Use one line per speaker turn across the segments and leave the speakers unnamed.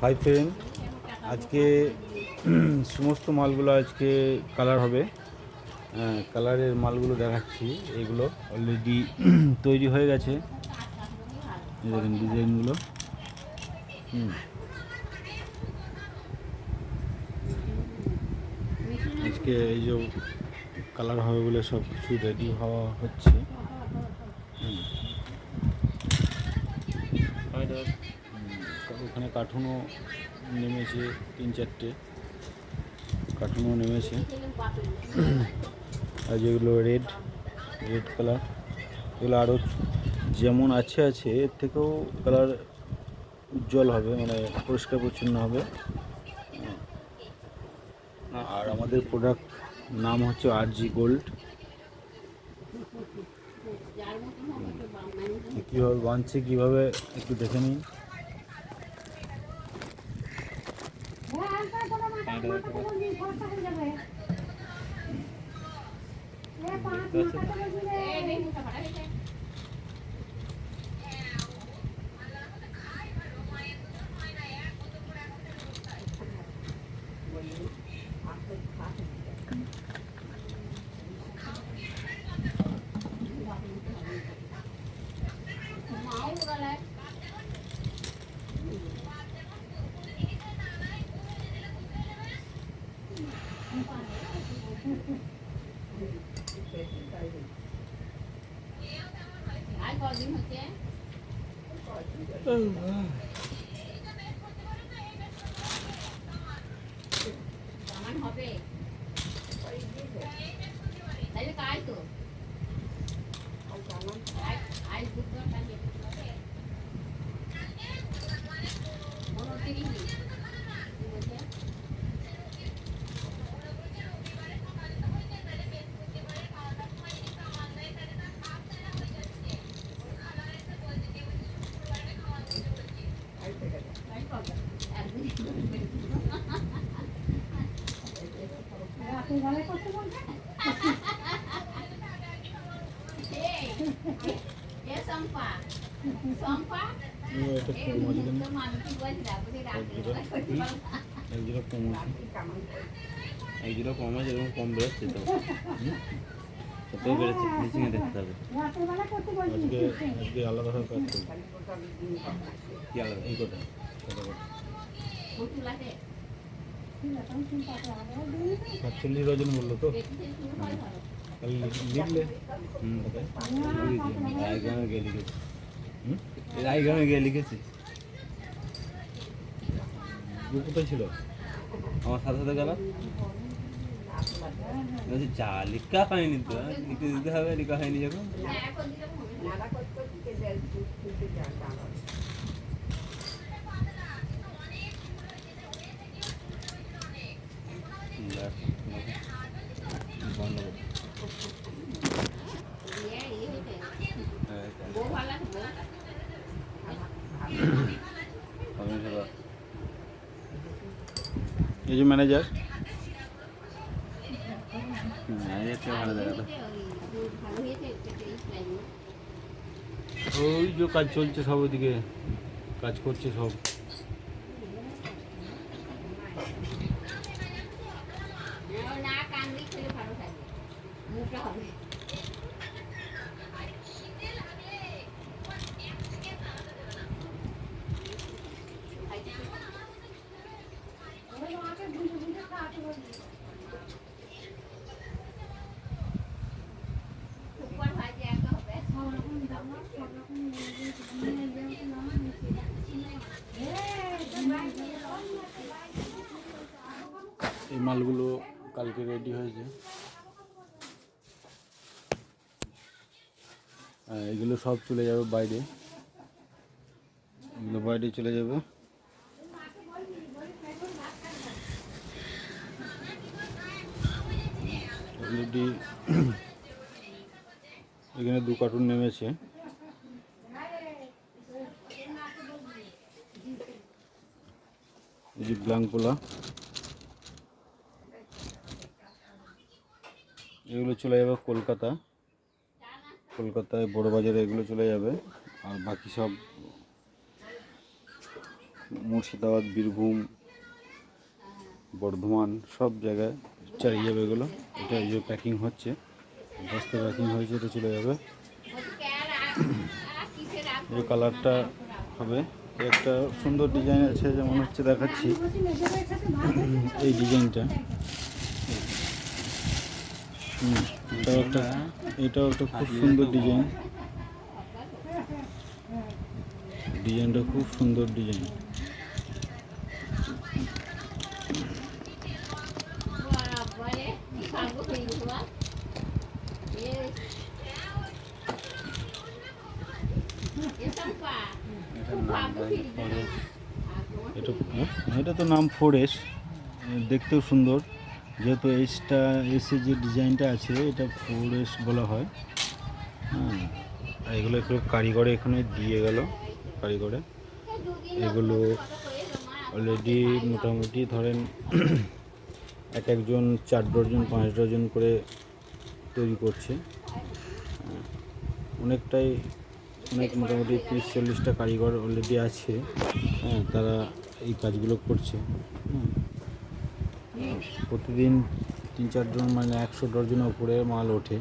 Hi friend, আজকে সমস্ত মালগুলো আজকে কালার হবে। কালারের মালগুলো দেখাচ্ছি। এগুলো অলরেডি তৈরি হয়ে গেছে, দেখেন ডিজাইনগুলো। আজকে এই যে কালার হবে বলে সব কিছু রেডি হওয়া হচ্ছে। ওখানে কার্টুনও নেমেছে, 3-4টে কার্টুনও নেমেছে। আর যেগুলো রেড কালার, এগুলো আরও যেমন আছে এর থেকেও কালার উজ্জ্বল হবে, মানে পরিষ্কার পরিচ্ছন্ন হবে। আর আমাদের প্রোডাক্ট নাম হচ্ছে RG গোল্ড। কীভাবে বানছে কীভাবে একটু দেখে নিন। একজোড়া কম আছে, এরকম কম বেরোচ্ছে তো, কোথায় বেরোচ্ছে ফিনিশিংয়ে দেখতে হবে। আজকে আলাদাভাবে কাজ করবো। কি আলাদা এই কথা 47 ডজন বললো তো, লিখলে রায়গ্রামে গিয়ে লিখেছি। রায়গ্রামে গিয়ে লিখেছি। কোথায় ছিল আমার সাথে সাথে গেল, বলছি যা লিখা হয়নি তো, লিখে দিতে হবে, লিখা হয়নি যখন। এই যে ম্যানেজার ভালো দেখাতো, ওই যে কাজ চলছে সব, ওইদিকে কাজ করছে সব। এই মালগুলো কালকে রেডি হয়েছে। এগুলো সব চলে যাবে বাইরে, এগুলো বাইরে চলে যাবে। অলরেডি এখানে 2 কার্টুন নেমেছে। এই যে ব্ল্যাঙ্কোলা, এগুলো চলে যাবে কলকাতায় বড় বাজারে, এগুলো চলে যাবে। আর বাকি সব
মুর্শিদাবাদ, বীরভূম, বর্ধমান সব জায়গায় চালিয়ে যাবে এগুলো। এটা এই যে প্যাকিং হচ্ছে, বস্তা প্যাকিং হয়েছে, এটা চলে যাবে। এই কালারটা হবে, একটা সুন্দর ডিজাইন আছে, যেমন হচ্ছে দেখাচ্ছি এই ডিজাইনটা। এটাও একটা খুব সুন্দর ডিজাইন, ডিজাইনটা খুব সুন্দর ডিজাইন। এটা তো নাম ফোরেস্ট, দেখতেও সুন্দর, যেহেতু এসে যে ডিজাইনটা আছে এটা ফোরেস্ট বলা হয়। হ্যাঁ, এগুলো একটু কারিগরে এখানে দিয়ে গেল, কারিগরে এগুলো অলরেডি মোটামুটি ধরেন এক একজন 4 ডজন 5 ডজন করে তৈরি করছে। অনেক মোটামুটি 30-40টা কারিগর অলরেডি আছে। হ্যাঁ, তারা এই কাজগুলো করছে। প্রতিদিন 3-4 জন, মানে 100 ডজনের উপরে মাল ওঠে।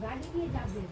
গাড়ি দিয়ে যাবে।